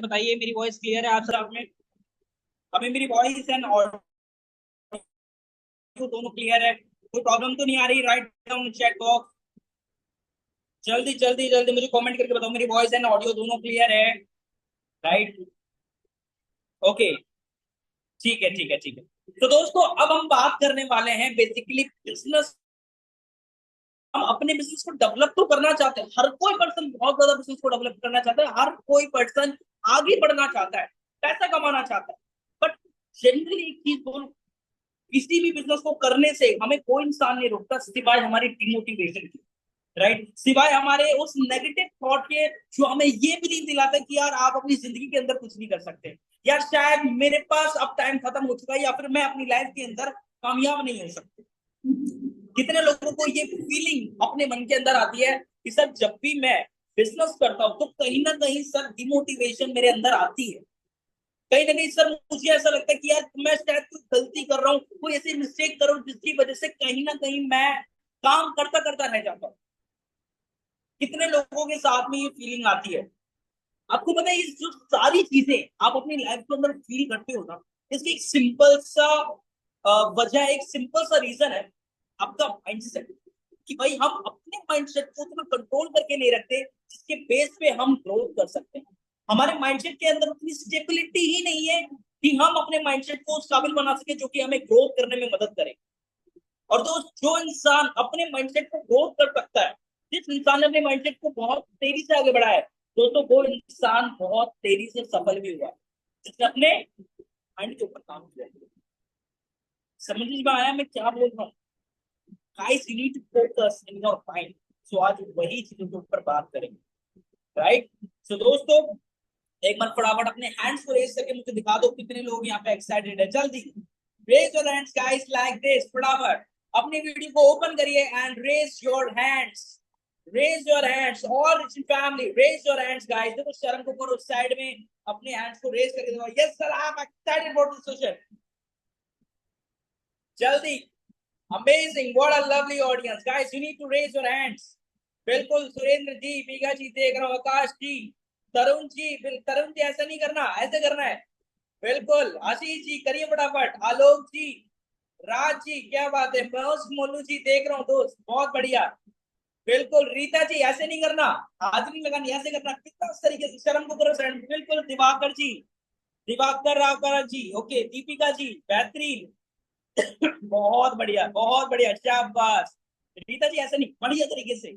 बताइए मेरी voice clear है आप सब में? हमें मेरी वॉइस एंड ऑडियो दोनों क्लियर है? कोई प्रॉब्लम तो नहीं आ रही? राइट डाउन चैट बॉक्स, जल्दी जल्दी जल्दी मुझे कमेंट करके बताओ मेरी वॉइस एंड ऑडियो दोनों क्लियर है? राइट, ओके, ठीक है ठीक है ठीक है। तो दोस्तों अब हम बात करने वाले हैं बेसिकली बिजनेस। हम अपने बिजनेस को डेवलप तो करना चाहते हैं, हर कोई पर्सन बहुत ज्यादा बिजनेस को डेवलप करना चाहता है, हर कोई पर्सन आगे बढ़ना चाहता है, पैसा कमाना चाहता है। बट जनरली एक चीज बोलूं, किसी भी बिजनेस को करने से हमें कोई इंसान नहीं रोकता सिवाय हमारी डिमोटिवेशन की। राइट, सिवाय हमारे उस नेगेटिव थॉट के जो हमें ये बिलीव दिलाता है कि यार आप अपनी जिंदगी के अंदर कुछ नहीं कर सकते, यार शायद मेरे पास अब टाइम खत्म हो चुका है, या फिर मैं अपनी लाइफ के अंदर कामयाब नहीं हो सकती। कितने लोगों को ये फीलिंग अपने मन के अंदर आती है कि सर जब भी मैं बिजनेस करता हूं तो कहीं ना कहीं सर डिमोटिवेशन मेरे अंदर आती है। कहीं ना कहीं सर मुझे ऐसा लगता है कि यार मैं शायद कोई गलती कर रहा हूँ, कोई ऐसी मिस्टेक कर रहा हूँ जिसकी वजह से कहीं ना कहीं मैं काम करता करता रह जाता हूँ। कितने लोगों के साथ में ये फीलिंग आती है? आपको पता है ये जो सारी चीजें आप अपनी लाइफ के अंदर फील करते हो ना, इसकी एक सिंपल सा वजह, एक सिंपल सा रीजन है, आपका माइंडसेट। कि भाई हम अपने माइंडसेट को उतना कंट्रोल करके नहीं रखते जिसके बेस पे हम ग्रोथ कर सकते हैं। हमारे माइंडसेट के अंदर उतनी स्टेबिलिटी ही नहीं है कि हम अपने माइंडसेट को उस काबिल बना सके जो कि हमें ग्रोथ करने में मदद करे। और दोस्त जो इंसान अपने माइंडसेट को ग्रोथ कर सकता है, जिस इंसान ने अपने माइंडसेट को बहुत तेजी से आगे बढ़ाया है, दोस्तों वो इंसान बहुत तेजी से सफल भी हुआ है, जिसने अपने माइंड के ऊपर काम किया है। समझ में आया मैं क्या बोल रहा हूँ? Guys you need to focus in your mind. So आज वही चीजों के ऊपर बात करेंगे। राइट, सो दोस्तों एक बार फटाफट अपने हैंड्स को रेज करके मुझे दिखा दो कितने लोग यहाँ पे एक्साइटेड है। जल्दी raise your hands guys, like this. फटाफट अपनी वीडियो को ओपन करिए and raise your hands. Raise your hands, all family raise your hands guys. देखो शर्म को करो साइड में, अपने हैंड्स को रेज करके देखो। Yes sir, I am excited for this session. जल्दी, amazing, what a lovely audience guys, you need to raise your hands. बिल्कुल सुरेंद्र जी, पीगा जी देख रहा हूँ, आकाश जी, तरुण जी, तरुण जी ऐसा नहीं करना, ऐसे करना है। बिल्कुल आशीष जी करिए फटाफट, आलोक जी, राज जी क्या बात है, मोलू जी देख रहा हूँ दोस्त, बहुत बढ़िया। बिल्कुल रीता जी ऐसे नहीं करना, हाजिरी लगानी, ऐसे करना, कितना उस तरीके से, शर्म को करो फ्रेंड। बिल्कुल दिवाकर जी, दिवाकर रावकर जी, ओके, दीपिका जी बेहतरीन, बहुत बढ़िया बहुत बढ़िया, शाबाश। रीता जी ऐसे नहीं, बढ़िया तरीके से,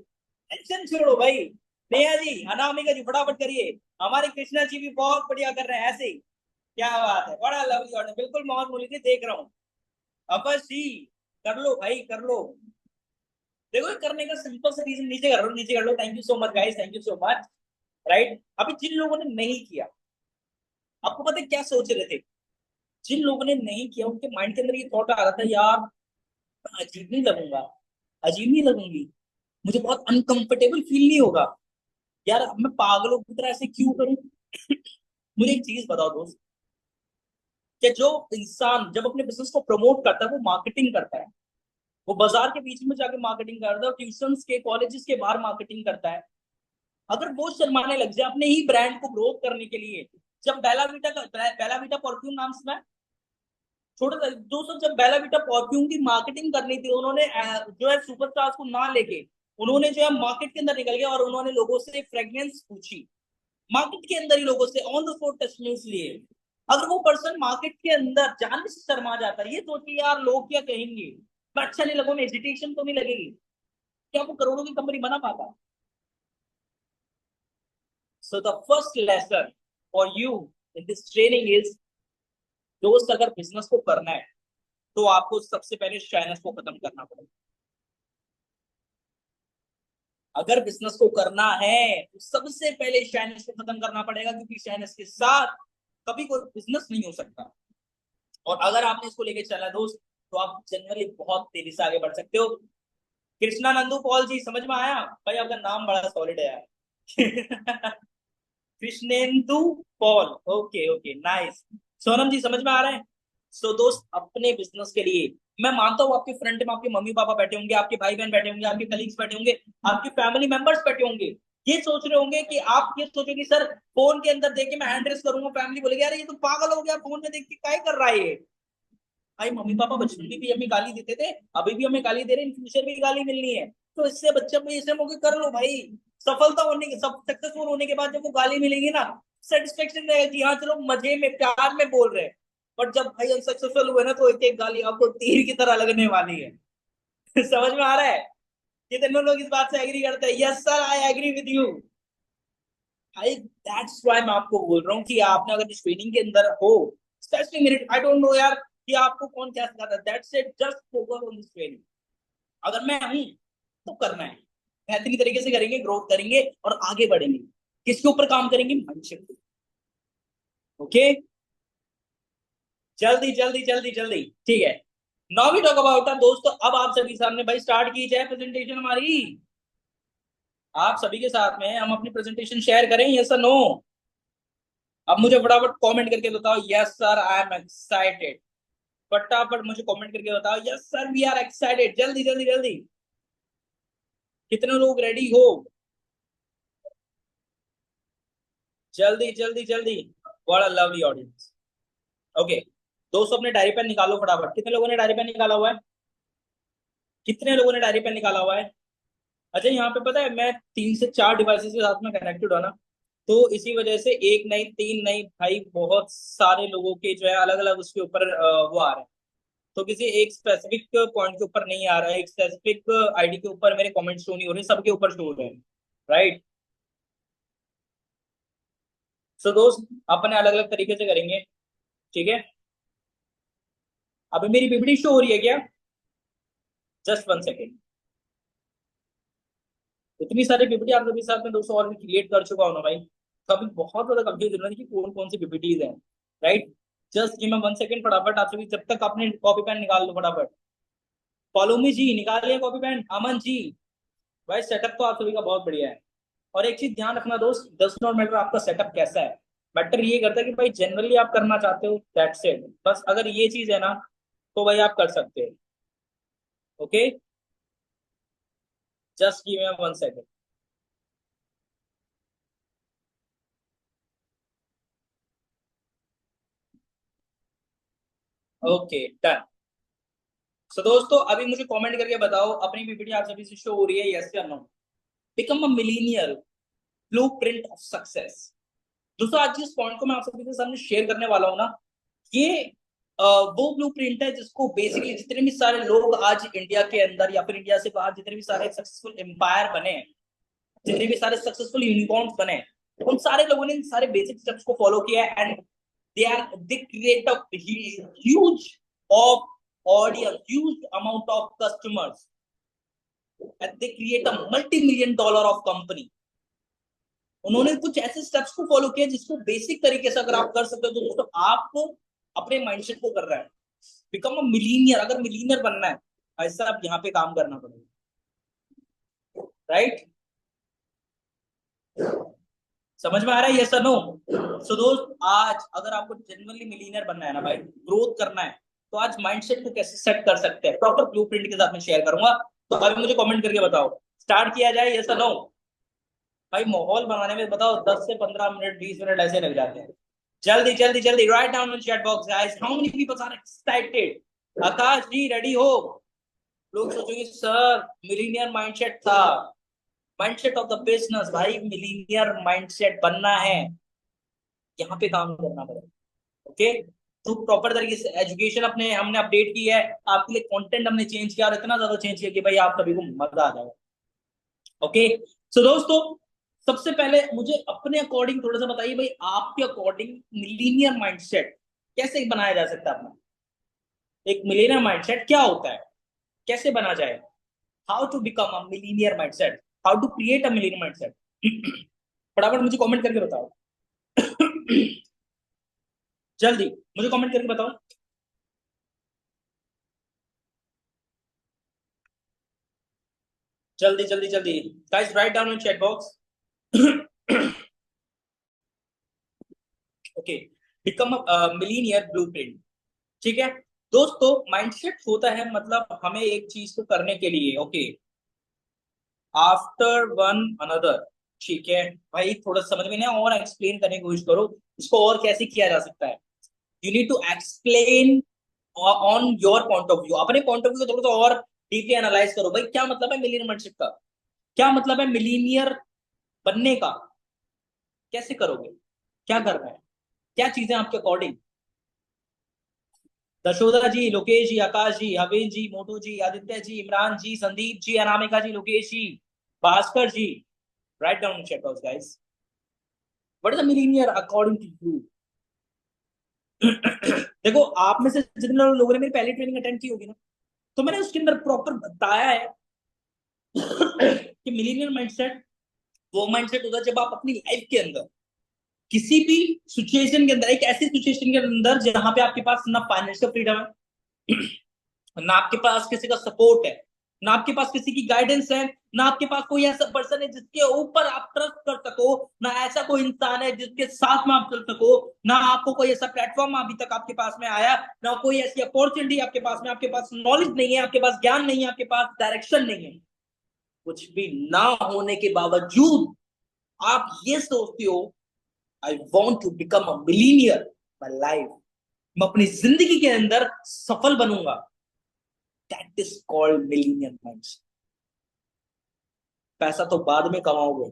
टेंशन छोड़ो भाई। नेहा जी, अनामिका जी फटाफट करिए, हमारे कृष्णा जी भी बहुत बढ़िया कर रहे हैं ऐसे ही। क्या बात है, बड़ा लवली ऑर्डर, बिल्कुल मोहन मोली जी देख रहा हूँ। अपर्स जी कर लो भाई कर लो। देखो ये करने का सिंपल सा रीजन, नीचे कर लो नीचे कर लो। Thank you so much guys, thank you so much. Right, अभी जिन लोगों ने नहीं किया, आपको पता है क्या सोच रहे थे? जिन लोगों ने नहीं किया उनके माइंड के अंदर ये थॉट आ रहा था, यार अजीब नहीं लगूंगा, अजीब नहीं लगूंगी, मुझे बहुत अनकंफर्टेबल फील नहीं होगा, यार मैं पागलों की तरह ऐसे क्यों करूं। मुझे एक चीज बताओ दोस्त, कि जो इंसान जब अपने बिजनेस को प्रमोट करता है वो मार्केटिंग करता है, वो बाजार के बीच में जाके मार्केटिंग करता है, ट्यूशन के कॉलेजेस के बाहर मार्केटिंग करता है। अगर वो शर्माने लग जाए अपने ही ब्रांड को ग्रोथ करने के लिए, जब बेला वीटा परफ्यूम नाम सुना है? छोटा सा दोस्तों, जब बेला वीटा परफ्यूम की मार्केटिंग करनी थी, उन्होंने जो है सुपरस्टार्स को ना लेके उन्होंने जो है मार्केट के अंदर निकल गया और उन्होंने लोगों से फ्रेग्रेंस पूछी, मार्केट के अंदर ही लोगों से ऑन द स्पॉट टेस्टिंग्स लिए। अगर वो पर्सन मार्केट के अंदर जानने से शर्मा जाता है, ये सोचिए यार लोग क्या कहेंगे, मैं अच्छा नहीं लगूंगा, हेजिटेशन तो नहीं लगेगी, क्या वो करोड़ों की कंपनी बना पाता? So the first lesson for you in this training is, दोस्त अगर बिजनेस को करना है तो आपको सबसे पहले शाइनेस को खत्म करना पड़ेगा। अगर बिजनेस को करना है तो सबसे पहले शाइनेस को खत्म करना पड़ेगा, क्योंकि शाइनेस के साथ कभी कोई बिजनेस नहीं हो सकता। और अगर आपने इसको लेके चला दोस्त, तो आप जनरली बहुत तेजी से आगे बढ़ सकते हो। कृष्णा नंदू पॉल जी समझ में आया भाई, आपका नाम बड़ा सॉलिड है यार। Krishnendu Paul, okay okay nice. Sonam ji समझ में आ रहा है? सो दोस्त अपने बिजनेस के लिए, मैं मानता हूँ आपके फ्रंट में आपके मम्मी पापा बैठे होंगे, आपके भाई बहन बैठे होंगे, आपके कलीग्स बैठे होंगे, आपके फैमिली मेंबर्स बैठे होंगे, ये सोच रहे होंगे कि आप ये सोचोगे सर फोन के अंदर देख के मैं हैंड रेस करूंगा, फैमिली बोलेगी यार ये तो पागल हो गया, फोन में देख के क्या कर रहा है ये। भाई मम्मी पापा बचपन में भी हमें गाली देते थे, अभी भी हमें गाली दे रहे हैं, इन फ्यूचर भी गाली मिलनी है। तो इससे बच्चे को इसे मौके कर लो भाई। सफलता होने के सब सक्सेसफुल होने के बाद जब वो गाली मिलेगी ना, सेटिस्फेक्शन रहेगा कि हाँ चलो मजे में प्यार में बोल रहे हैं। बट जब भाई अनसक्सेसफुल हुए ना, तो एक एक गाली आपको तीर की तरह लगने वाली है। समझ में आ रहा है? कितने लोग इस बात से एग्री करते हैं? Yes sir, I agree with you. भाई दैट्स व्हाई मैं आपको बोल रहा हूँ कि आपने अगर इस ट्रेनिंग के अंदर हो, specific merit, I don't know यार कि आपको कौन क्या सिखाता है, that's it, just focus on this training. अगर मैं हूं तो करना है, बेहतरीन तरीके से करेंगे, ग्रोथ करेंगे और आगे बढ़ेंगे। किसके ऊपर काम करेंगे? माइंडसेट। ओके, जल्दी जल्दी जल्दी जल्दी, ठीक है। नाउ वी टॉक अबाउट दोस्तों, अब आप सभी सामने भाई स्टार्ट की जाए प्रेजेंटेशन हमारी। आप सभी के साथ में हम अपनी प्रेजेंटेशन शेयर करें, यस और नो? अब मुझे फटाफट कमेंट करके बताओ, yes sir I am excited. फटाफट मुझे कमेंट करके बताओ, yes sir we are excited, जल्दी जल्दी जल्दी। कितने लोग रेडी हो? जल्दी जल्दी जल्दी। What a lovely audience. Okay, दोस्तों अपने डायरी पेन निकालो फटाफट। कितने लोगों ने डायरी पेन निकाला हुआ है? कितने लोगों ने डायरी पेन निकाला हुआ है? अच्छा, यहाँ पे पता है मैं 3 से 4 डिवाइसेस के साथ में कनेक्टेड हूँ ना, तो इसी वजह से एक नहीं, तीन नहीं भाई, बहुत सारे लोगों के जो है अलग अलग उसके ऊपर वो आ रहे हैं। तो किसी एक स्पेसिफिक पॉइंट के ऊपर नहीं आ रहा है, एक स्पेसिफिक आईडी के ऊपर मेरे कमेंट शो नहीं हो रहे, सबके ऊपर शो हो रहे हैं। राइट। सो दोस्त अपने अलग अलग तरीके से करेंगे, ठीक है। अभी मेरी पीपीटी शो हो रही है क्या? Just 1 second. इतनी सारी पीपीटी आप सभी साथ में दोस्तों और भी क्रिएट कर चुका हूं ना भाई, कभी बहुत ज्यादा कंफ्यूजन है कि कौन कौन सी पीपीटीज हैं। Right. Just give me 1 second, फटाफट आप सभी जब तक आपने कॉपी पेन निकाल लो फटाफट। फॉलो मी जी, निकाल लिया कॉपी पेन? अमन जी, भाई सेटअप तो आप सभी का बहुत बढ़िया है। और एक चीज ध्यान रखना दोस्त, डज नॉट मैटर आपका सेटअप कैसा है, मैटर ये करता है कि भाई जनरली आप करना चाहते हो, दैट्स इट। बस अगर ये चीज है ना, तो भाई आप कर सकते हो। Okay, just give me 1 second. Okay done. So दोस्तों अभी मुझे कमेंट करके बताओ, अपनी पीपीटी आप सभी से शो हो रही है, यस या no? Become a millionaire, blueprint of success. दोस्तों आज जिस पॉइंट को मैं आप सभी के सामने शेयर करने वाला हूं ना, ये वो ब्लूप्रिंट है जिसको बेसिकली जितने भी सारे लोग आज इंडिया के अंदर या फिर इंडिया से बाहर जितने भी सारे सक्सेसफुल एम्पायर बने हैं, जितने भी सारे सक्सेसफुल यूनिकॉर्न्स बने हैं, उन सारे लोगों ने इन सारे बेसिक स्टेप्स को फॉलो किया है, and they create a huge of audience, huge amount of customers, and they create a multi million dollar of company. उन्होंने कुछ ऐसे स्टेप्स को फॉलो किया जिसको बेसिक तरीके से अगर आप कर सकते हो तो दोस्तों आप अपने माइंडसेट को कर रहे हैं। बिकम अ मिलीनियर, अगर मिलीनियर बनना है ऐसा आप यहाँ पे काम करना पड़ेगा। राइट। समझ में आ रहा है, यस और नो? सो दोस्त आज अगर आपको जेन्युइनली मिलीनियर बनना है ना भाई, ग्रोथ करना है, तो आज माइंडसेट को कैसे सेट कर सकते हैं प्रॉपर ब्लूप्रिंट के साथ में शेयर करूंगा। तो अभी मुझे कमेंट करके बताओ, स्टार्ट किया जाए, यस और नो? भाई माहौल बनाने में बताओ 10 से 15 मिनट, 20 मिनट ऐसे लग जाते हैं। जल्दी जल्दी जल्दी write down in chat box guys, how many people are excited? Akash ji ready हो? लोग सोचेंगे सर मिलीनियर माइंडसेट था, माइंडसेट ऑफ द बिजनेस, भाई मिलीनियर माइंडसेट बनना है, यहाँ पे काम करना पड़ेगा। ओके, तो प्रॉपर तरीके से एजुकेशन अपने हमने अपडेट की है, आपके लिए कंटेंट हमने चेंज किया और इतना ज्यादा चेंज किया कि भाई आप सभी को मजा आ जाएगा। ओके, सो दोस्तों सबसे पहले मुझे अपने अकॉर्डिंग थोड़ा सा बताइए भाई, आपके अकॉर्डिंग मिलीनियर माइंडसेट कैसे बनाया जा सकता है अपना? एक मिलीनियर माइंडसेट क्या होता है, कैसे बना जाए? How to become a millionaire mindset, how to create a millionaire mindset? फटाफट मुझे कमेंट करके बताओ। जल्दी मुझे कमेंट करके बताओ। जल्दी जल्दी जल्दी guys, right down in chat box. Okay, become millionaire blueprint, ठीक है। दोस्तों माइंडसेट होता है मतलब हमें एक चीज को करने के लिए, ओके, आफ्टर वन अनदर, ठीक है भाई, थोड़ा समझ में नहीं और एक्सप्लेन करने की कोशिश करो, इसको और कैसे किया जा सकता है। You need to explain on your point of view, अपने पॉइंट ऑफ व्यू को थोड़ा सा और डीपली एनालाइज करो भाई, क्या मतलब है मिलीनियरशिप का, क्या मतलब है मिलीनियर बनने का, कैसे करोगे, क्या करना है, क्या चीजें आपके according. Dashoda ji, Lokesh ji, Akash ji, Havesh ji, Motu ji, Aditya ji, Imran ji, Sandeep ji, Anamika ji, Lokesh ji, Bhaskar ji, right down check out guys, what is the millionaire according to you. देखो आप में से जितने लोगों ने मेरी पहली ट्रेनिंग अटेंड की होगी ना, तो मैंने उसके अंदर प्रॉपर बताया है कि मिलीनियर माइंडसेट वो माइंडसेट होता है जब आप अपनी लाइफ के अंदर किसी भी सिचुएशन के अंदर, एक ऐसी सिचुएशन के अंदर जहां पे आपके पास ना फाइनेंशियल फ्रीडम है, ना आपके पास किसी का सपोर्ट है, ना आपके पास किसी की गाइडेंस है, ना आपके पास कोई ऐसा पर्सन है जिसके ऊपर आप ट्रस्ट कर सको, ना ऐसा कोई इंसान है जिसके साथ में आप चल सको, ना आपको कोई ऐसा प्लेटफॉर्म अभी तक आपके पास में आया, ना कोई ऐसी अपॉर्चुनिटी आपके पास नॉलेज नहीं है, आपके पास ज्ञान नहीं है, आपके पास डायरेक्शन नहीं है, कुछ भी ना होने के बावजूद आप ये सोचते हो I want to become a millionaire my life, मैं अपनी जिंदगी के अंदर सफल बनूंगा, that is called millionaire mindset. पैसा तो बाद में कमाओगे,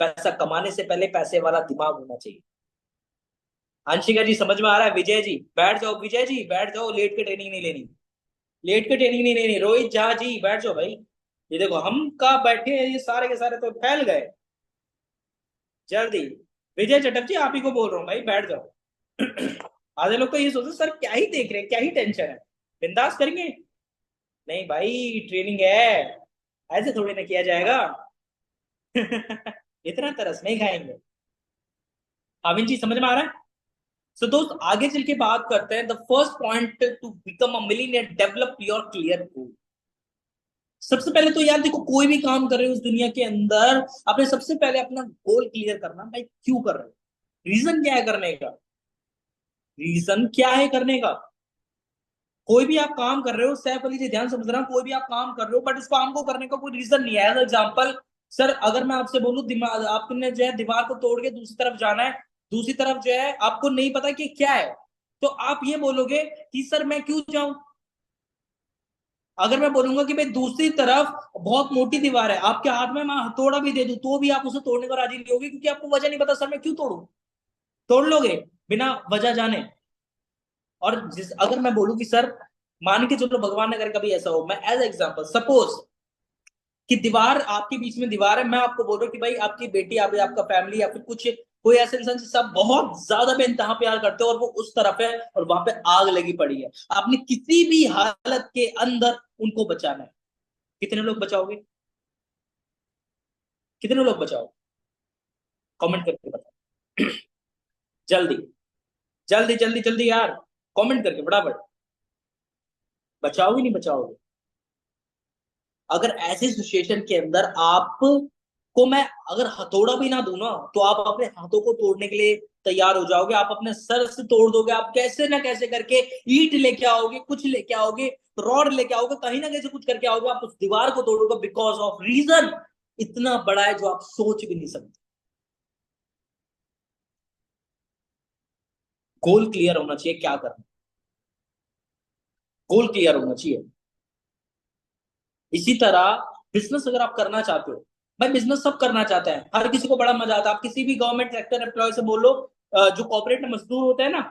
पैसा कमाने से पहले पैसे वाला दिमाग होना चाहिए। अंशिका जी समझ में आ रहा है, विजय जी बैठ जाओ, विजय जी बैठ जाओ, लेट के ट्रेनिंग नहीं लेनी, लेट के ट्रेनिंग नहीं लेनी, रोहित झा जी बैठ जाओ भाई, ये देखो हम कहा बैठे हैं, ये सारे के सारे तो फैल गए, जल्दी। विजय चटक जी आप ही को बोल रहा हूँ भाई, बैठ जाओ। आधे लोग तो ये सोचते सर क्या ही देख रहे हैं, क्या ही टेंशन है, बिंदास करेंगे, नहीं भाई ट्रेनिंग है, ऐसे थोड़ी ना किया जाएगा। इतना तरस नहीं खाएंगे। अविन जी समझ में आ रहा है। सो दोस्त आगे चल के बात करते हैं, the first point two become a millionaire, develop your clear goal. सबसे पहले तो यार देखो, कोई भी काम कर रहे हो उस दुनिया के अंदर, आपने सबसे पहले अपना गोल क्लियर करना, भाई क्यों कर रहे हो, रीजन क्या है करने का, रीजन क्या है करने का। कोई भी आप काम कर रहे हो, सैफ अली जी ध्यान समझ रहा, कोई भी आप काम कर रहे हो बट इस काम को करने का कोई रीजन नहीं है। एज एग्जाम्पल सर, अगर मैं आपसे बोलूं दिमाग आपने जो है दीवार को तोड़ के दूसरी तरफ जाना है, दूसरी तरफ जो है आपको नहीं पता कि क्या है, तो आप ये बोलोगे कि सर मैं क्यों जाऊं। अगर मैं बोलूंगा कि भाई दूसरी तरफ बहुत मोटी दीवार है, आपके हाथ में मैं हथौड़ा भी दे दूं तो भी आप उसे तोड़ने को राजी नहीं होगे, क्योंकि आपको वजह नहीं पता सर मैं क्यों तोड़ू, तोड़ लोगे बिना वजह जाने। और जिस अगर मैं बोलूं कि सर मान के चलो भगवान ने अगर कभी ऐसा हो, मैं एज एग्जांपल सपोज कि दीवार आपके बीच में दीवार है, मैं आपको बोल रहा हूँ कि भाई आपकी बेटी, आपका फैमिली या फिर कुछ कोई ऐसे इंसान जिससे आप बहुत ज्यादा बेइंतहा प्यार करते हो और वो उस तरफ है और वहां पे आग लगी पड़ी है, आपने किसी भी हालत के अंदर उनको बचाना है, कितने लोग बचाओगे, कितने लोग बचाओगे, कमेंट करके बताओ। जल्दी जल्दी जल्दी जल्दी यार, कमेंट करके फटाफट, बचाओगे नहीं बचाओगे। अगर ऐसी सिचुएशन के अंदर आप को मैं अगर हथौड़ा भी ना दूं ना, तो आप अपने हाथों को तोड़ने के लिए तैयार हो जाओगे, आप अपने सर से तोड़ दोगे, आप कैसे ना कैसे करके ईंट लेके आओगे, कुछ लेके आओगे, रॉड लेके आओगे, कहीं ना कहीं से कुछ करके आओगे, आप उस दीवार को तोड़ोगे, बिकॉज ऑफ रीजन इतना बड़ा है जो आप सोच भी नहीं सकते। गोल क्लियर होना चाहिए, क्या करना, गोल क्लियर होना चाहिए। इसी तरह बिजनेस अगर आप करना चाहते हो, भाई बिजनेस सब करना चाहते हैं, हर किसी को बड़ा मजा आता है, आप किसी भी गवर्नमेंट सेक्टर एम्प्लॉय से बोलो, जो कॉर्पोरेट में मजदूर होते हैं ना,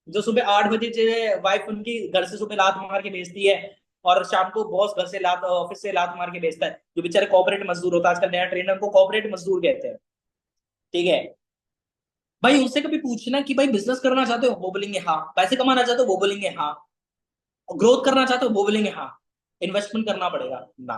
जो सुबह 8 बजे से वाइफ उनकी घर से सुबह लात मार के भेजती है और शाम को बॉस घर से लात ऑफिस से लात मार के भेजता है, जो बेचारे कॉर्पोरेट मजदूर होता है, आजकल नया ट्रेनर को कॉर्पोरेट मजदूर कहते हैं, ठीक है। भाई उनसे कभी पूछना कि भाई बिजनेस करना चाहते हो, वो बोलेंगे हाँ, पैसे कमाना चाहते हो, वो बोलेंगे हाँ, ग्रोथ करना चाहते हो, वो बोलेंगे हाँ, इन्वेस्टमेंट करना पड़ेगा ना,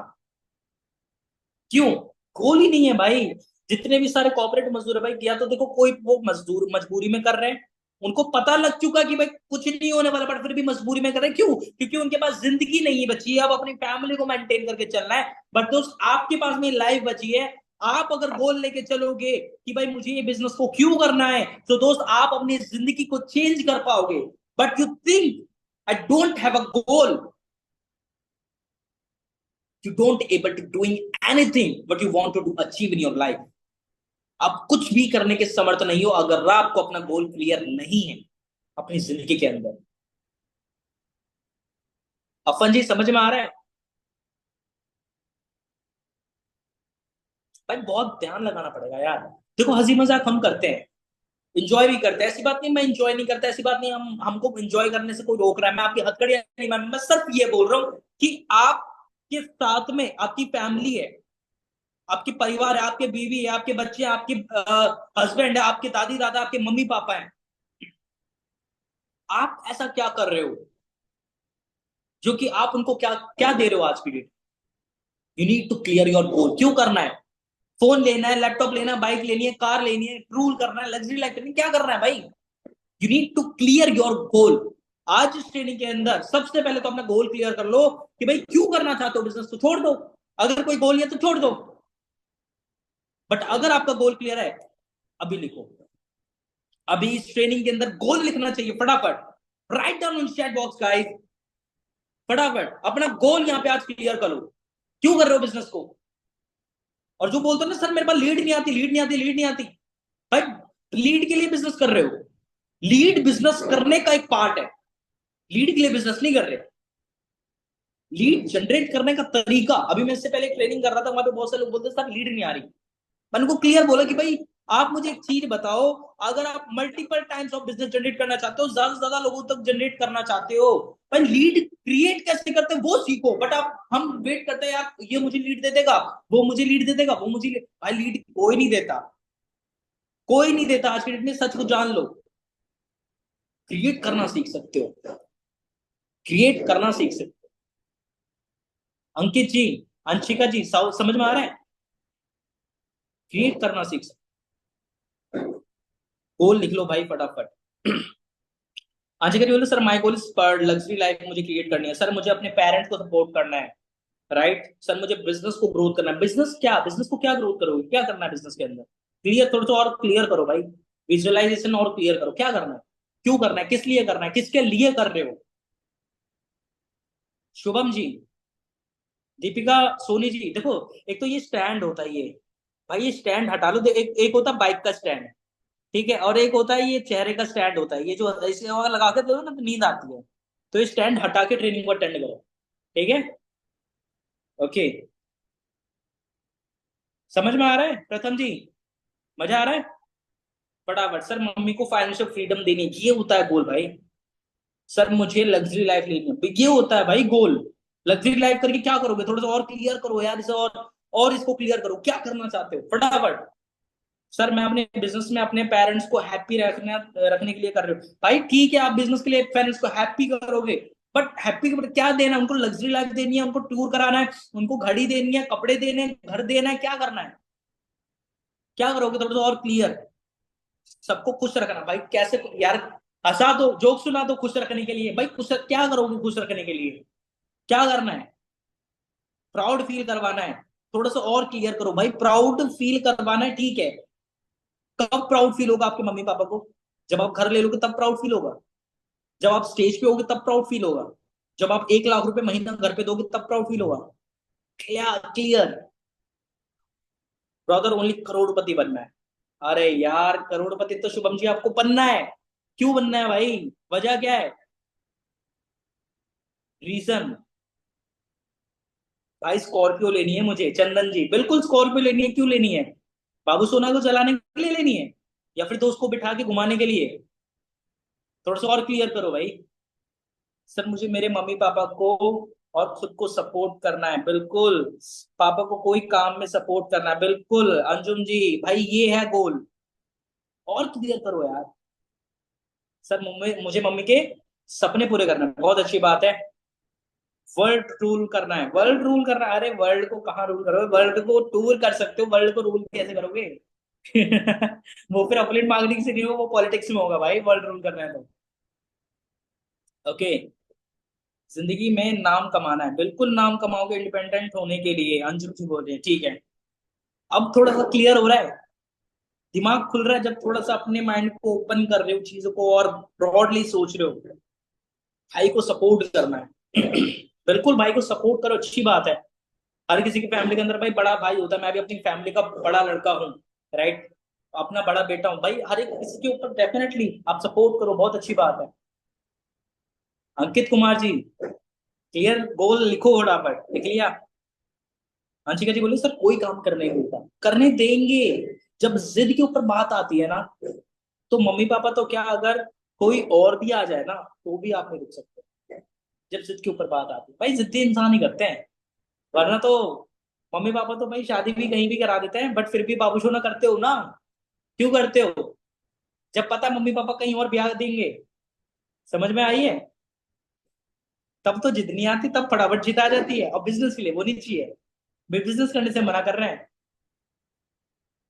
क्यों, गोल ही नहीं है भाई। जितने भी सारे कॉर्पोरेट मजदूर है भाई, या तो देखो कोई वो मजदूर मजबूरी में कर रहे हैं, उनको पता लग चुका कि भाई कुछ नहीं होने वाला, बट फिर भी मजबूरी में कर रहे हैं, क्यों, क्योंकि उनके पास जिंदगी नहीं बची है, अब अपनी फैमिली को मेंटेन करके चलना है। बट दोस्त आपके पास में लाइफ बची है, आप अगर गोल लेके चलोगे कि भाई मुझे ये बिजनेस को क्यों करना है, तो दोस्त आप अपनी जिंदगी को चेंज कर पाओगे। But you think I don't have a goal, you don't able to doing anything what you want to do achieve in your life, आप कुछ भी करने के समर्थ नहीं हो अगर आपको अपना गोल क्लियर नहीं है अपनी जिंदगी के अंदर। अपन जी समझ में आ रहा है? भाई बहुत ध्यान लगाना पड़ेगा यार। देखो हंसी मजाक हम करते हैं, इंजॉय भी करते हैं, ऐसी बात नहीं मैं इंजॉय नहीं करता, ऐसी बात नहीं हम हमको इंजॉय करने से कोई रोक रहा है, मैं आपकी हथकड़ियां नहीं, मैं सिर्फ ये बोल रहा हूँ कि आपके साथ में आपकी फैमिली है, आपके परिवार है, आपके बीवी है, आपके बच्चे हैं, आपके हस्बैंड है, आपके दादी दादा, आपके मम्मी पापा है। आप ऐसा क्या कर रहे हो जो कि आप उनको क्या क्या दे रहे हो आज की date? You need to clear your goal. क्यों करना है? फोन लेना है, लैपटॉप लेना है, बाइक लेनी है, कार लेनी है, टूर करना है, लग्जरी लाइफ करनी है, क्या करना है भाई? You need to clear your goal. आज इस ट्रेनिंग के अंदर सबसे पहले तो अपना गोल क्लियर कर लो कि भाई क्यों करना चाहते हो बिजनेस, तो छोड़ दो। अगर कोई गोल है तो छोड़ दो, बट अगर आपका गोल क्लियर है अभी लिखो। अभी इस ट्रेनिंग के अंदर गोल लिखना चाहिए फटाफट। Right down in chat box guys, फटाफट अपना गोल यहाँ पे आज क्लियर करो। क्यों कर रहे हो बिजनेस को? और जो बोलते हो ना सर मेरे पास लीड नहीं आती, लीड नहीं आती, लीड नहीं आती, भाई लीड के लिए बिजनेस कर रहे हो। लीड बिजनेस करने का एक पार्ट है, लीड के लिए बिजनेस नहीं कर रहे। लीड जनरेट करने का तरीका, अभी मैं इससे पहले ट्रेनिंग कर रहा था, वहां पे बहुत सारे लोग बोलते सर लीड नहीं आ रही। मैंने उनको क्लियर बोला कि भाई आप मुझे एक चीज बताओ, अगर आप multiple times of business generate करना चाहते हो, ज्यादा से ज्यादा लोगों तक जनरेट करना चाहते हो, भाई लीड क्रिएट कैसे करते हैं वो सीखो। बट आप हम वेट करते हैं यार ये मुझे लीड दे देगा, वो मुझे लीड दे देगा, वो मुझे भाई लीड कोई नहीं देता, कोई नहीं देता। आज के डेट में सच को जान लो, क्रिएट करना सीख सकते हो, क्रिएट करना सीख सकते हो। अंकित जी, अंशिका जी, समझ में आ रहा है? क्रिएट करना सीख सकते हो। गोल लिख लो भाई फटाफट। अंशिका जी बोले सर माई गोल इज पर लग्जरी लाइफ मुझे क्रिएट करनी है, सर मुझे अपने पेरेंट्स को सपोर्ट करना है, राइट सर मुझे बिजनेस को ग्रोथ करना है। बिजनेस क्या, बिजनेस को क्या ग्रोथ करोगे, क्या करना है बिजनेस के अंदर? क्लियर, थोड़ा सा और क्लियर करो भाई, विजुअलाइजेशन और क्लियर करो, क्या करना है, क्यों करना है, किस लिए करना है, किसके लिए कर रहे हो? शुभम जी, दीपिका, सोनी जी, देखो एक तो ये स्टैंड होता है ये, भाई ये स्टैंड हटा लो। एक एक होता है बाइक का स्टैंड, ठीक है, और एक होता है ये चेहरे का स्टैंड होता है, ये जो इसे अगर लगा के दो ना तो नींद आती है। तो ये स्टैंड हटा के ट्रेनिंग को अटेंड करो, ठीक है? ओके, समझ में आ रहा है प्रथम जी? मजा आ रहा है? फटाफट सर मम्मी को फाइनेंशियल फ्रीडम देनी है, ये होता है गोल भाई। सर मुझे लग्जरी लाइफ लेनी है, ये होता है भाई गोल। लग्जरी लाइफ करके क्या करोगे, थोड़ा सा और क्लियर करो यार इसे, और इसको क्लियर करो, क्या करना चाहते हो फटाफट। सर मैं अपने बिजनेस में अपने पेरेंट्स को हैप्पी रखने के लिए कर रहे हो, भाई ठीक है आप बिजनेस के लिए पेरेंट्स को हैप्पी करोगे, बट हैप्पी के क्या देना है उनको? लग्जरी लाइफ देनी है उनको, टूर कराना है उनको, घड़ी देनी है, कपड़े देने हैं, घर देना है, क्या करना है? क्या करोगे थोड़ा सा और क्लियर। सबको खुश रखना भाई, कैसे यार? हंसा दो, जोक सुना दो खुश रखने के लिए, भाई खुश क्या करोगे खुश रखने के लिए? क्या करना है? प्राउड फील करवाना है, थोड़ा सा और क्लियर करो भाई, प्राउड फील करवाना है, ठीक है। कब प्राउड फील होगा आपके मम्मी पापा को? जब आप घर ले लोगे तब प्राउड फील होगा, जब आप स्टेज पे होगे तब प्राउड फील होगा, जब आप 1 लाख रुपए महीना घर पे दोगे तब प्राउड फील होगा। क्लियर ब्रदर, ओनली करोड़पति बनना है। अरे यार करोड़पति तो शुभम जी आपको बनना है, क्यों बनना है भाई? वजह क्या है, रीजन? भाई स्कॉर्पियो लेनी है मुझे, चंदन जी बिल्कुल स्कॉर्पियो लेनी है। क्यों लेनी है? बाबू सोना को चलाने के लिए लेनी है, या फिर दोस्त को बिठा के घुमाने के लिए? थोड़ा सा और क्लियर करो भाई। सर मुझे मेरे मम्मी पापा को और खुद को सपोर्ट करना है, बिल्कुल। पापा को कोई काम में सपोर्ट करना है, बिल्कुल अंजुम जी, भाई ये है गोल। और क्लियर करो यार। सर मुझे मम्मी के सपने पूरे करना है, बहुत अच्छी बात है। वर्ल्ड रूल करना है, वर्ल्ड रूल करना है, अरे वर्ल्ड को कहाँ रूल करोगे, वर्ल्ड को टूर कर सकते हो, वर्ल्ड को रूल कैसे करोगे? वो फिर अपलेट मार्केटिंग से नहीं होगा, वो पॉलिटिक्स में होगा भाई, वर्ल्ड रूल करना है तो। ओके, जिंदगी में नाम कमाना है, बिल्कुल नाम कमाओगे इंडिपेंडेंट होने के लिए, अंजुम जी बोल रहे हैं, ठीक है। अब थोड़ा सा क्लियर हो रहा है, दिमाग खुल रहा है, जब थोड़ा सा अपने माइंड को ओपन कर रहे हो चीजों को और ब्रॉडली सोच रहे हो। भाई को सपोर्ट करना है। बिल्कुल भाई को सपोर्ट करो, अच्छी बात है। हर किसी की फैमिली के अंदर भाई बड़ा भाई होता है, मैं भी अपनी फैमिली का बड़ा लड़का हूँ, राइट। अपना बड़ा बेटा हूं भाई, हर एक किसी के ऊपर डेफिनेटली आप सपोर्ट करो, बहुत अच्छी बात है। अंकित कुमार जी, क्लियर गोल लिखो, फटाफट लिख लिया। अंशिका जी बोले सर कोई काम करने नहीं देता, करने देंगे। जब जिद के ऊपर बात आती है ना, तो मम्मी पापा तो क्या, अगर कोई और भी आ जाए ना तो भी आप नहीं रुक सकते। जब जिद के ऊपर बात आती है भाई, जिद्दी इंसान ही करते हैं, वरना तो मम्मी पापा तो भाई शादी भी कहीं भी करा देते हैं, बट फिर भी बाबूशो ना करते हो ना। क्यों करते हो? जब पता है मम्मी पापा कहीं और ब्याह देंगे। समझ में आई है? तब तो जिद नहीं आती, तब फटाफट जिद आ जाती है, और बिजनेस के लिए वो नहीं चाहिए। बिजनेस करने से मना कर रहे हैं।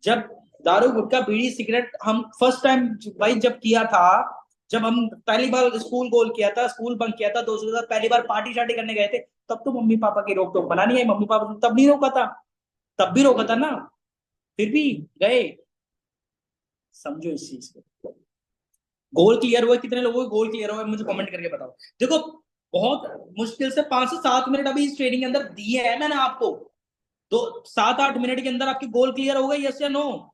जब दारू गुटखा बीड़ी सिगरेट हम फर्स्ट टाइम भाई जब किया था, जब हम पहली बार स्कूल गोल किया था, स्कूल बंक किया था, दोस्तों के साथ पहली बार पार्टी शार्टी करने गए थे, तब तो मम्मी पापा की रोक टोक बना नहीं आई, मम्मी पापा ने तब नहीं रोका था। तब भी रोका था ना, फिर भी गए। समझो इस चीज को। गोल क्लियर हुआ? कितने लोगों को गोल क्लियर हुआ मुझे कमेंट करके बताओ। देखो, बहुत मुश्किल से 5 से 7 मिनट अभी इस ट्रेनिंग के अंदर दिए हैं मैंने आपको। तो 7-8 मिनट के अंदर आपकी गोल क्लियर हो गई, यस या नो?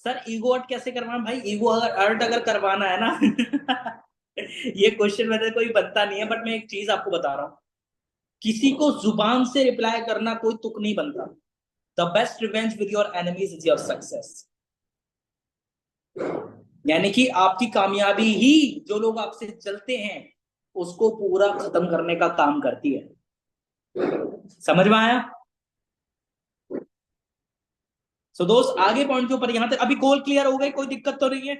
सर ईगो अर्ट कैसे करवाना भाई? ईगो अगर अर्ट अगर करवाना है ना ये क्वेश्चन मेरे कोई बनता नहीं है, बट मैं एक चीज आपको बता रहा हूं, किसी को जुबान से रिप्लाई करना कोई तुक नहीं बनता। The best revenge with your enemies is your success. यानी कि आपकी कामयाबी ही जो लोग आपसे चलते हैं उसको पूरा खत्म करने का काम करती है। समझ में आया? सो दोस्त, आगे पॉइंट के ऊपर यहां तक अभी गोल क्लियर हो गए, कोई दिक्कत तो नहीं है?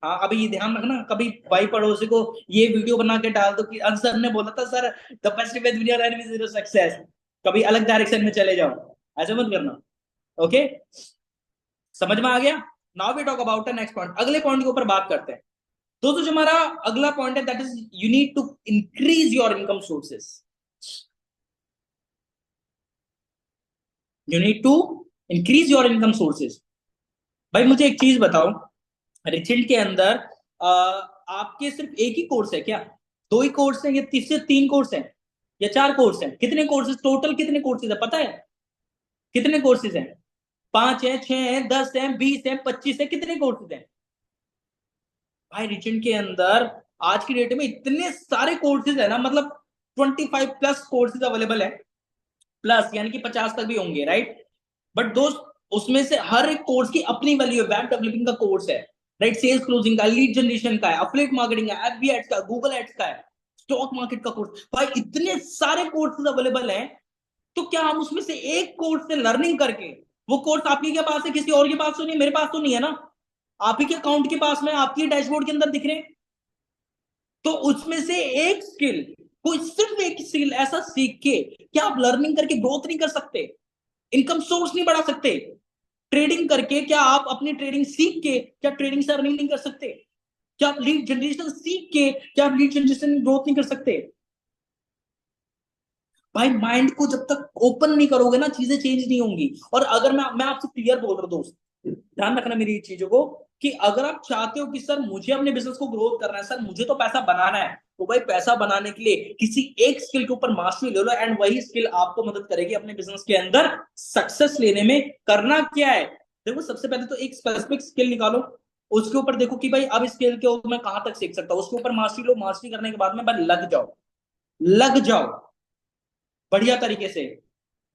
हाँ, अभी ये ध्यान रखना, कभी भाई पड़ोसी को ये वीडियो बना के डाल दो कि सर ने बोला था sir, the best video enemy zero success, कभी अलग डायरेक्शन में चले जाओ, ऐसे मत करना। ओके, समझ में आ गया? Now we talk about the next point, अगले पॉइंट के ऊपर बात करते हैं। दोस्तों जो हमारा अगला पॉइंट है, that is you need to increase your income sources. You need to increase your income sources. भाई मुझे एक चीज बताओ, रिचल्ट के अंदर आपके सिर्फ एक ही कोर्स है क्या? दो ही कोर्स हैं या तीसरे 3 कोर्स हैं या 4 कोर्स हैं? कितने कोर्सेज टोटल, कितने कोर्सेज है पता है? कितने कोर्सेज हैं? 5 है, 6 है, 10 है, 20 है, 25 है, कितने कोर्सेज हैं? भाई रिचल्ट के अंदर आज की डेट में इतने सारे कोर्सेज है ना, मतलब 25+ कोर्सेज अवेलेबल है। प्लस यानी कि 50 तक भी होंगे, राइट? बट दोस्त, उसमें से हर एक कोर्स की अपनी वैल्यू है। वेब डेवलपिंग का कोर्स है, राइट? सेल्स क्लोजिंग का, लीड जनरेशन का है, अफिलिएट मार्केटिंग का, एफबी एड्स का, गूगल एड्स का है, स्टॉक मार्केट का कोर्स। भाई इतने सारे कोर्सेज अवेलेबल हैं, तो क्या हम उसमें से एक कोर्स से लर्निंग करके, वो कोर्स आपके के पास है, किसी और के पास तो नहीं, मेरे पास तो नहीं है ना, आप ही के अकाउंट के पास में, आपके डैशबोर्ड के अंदर दिख रहे हैं, तो उसमें से एक स्किल, कोई सिर्फ एक स्किल ऐसा सीख के क्या आप लर्निंग करके ग्रोथ नहीं कर सकते? इनकम सोर्स नहीं बढ़ा सकते? ट्रेडिंग करके क्या आप अपनी ट्रेडिंग सीख के क्या ट्रेडिंग से अर्निंग नहीं कर सकते? क्या आप लीड जनरेशन सीख के क्या आप लीड जनरेशन ग्रोथ नहीं कर सकते? भाई माइंड को जब तक ओपन नहीं करोगे ना, चीजें चेंज नहीं होंगी। और अगर मैं आपसे क्लियर बोल रहा हूं दोस्त, ध्यान रखना मेरी चीजों को, कि अगर आप चाहते हो कि सर मुझे अपने बिजनेस को ग्रोथ करना है, सर मुझे तो पैसा बनाना है, तो भाई पैसा बनाने के लिए किसी एक स्किल के ऊपर मास्टरी ले लो, एंड वही स्किल आपको मदद करेगी अपने बिजनेस के अंदर सक्सेस लेने में। करना क्या है? देखो, सबसे पहले तो एक स्पेसिफिक स्किल निकालो, उसके ऊपर देखो कि भाई अब स्किल के ऊपर मैं कहां तक सीख सकता हूँ, उसके ऊपर मास्टरी लो, मास्टरी करने के बाद में भाई लग जाओ, लग जाओ बढ़िया तरीके से।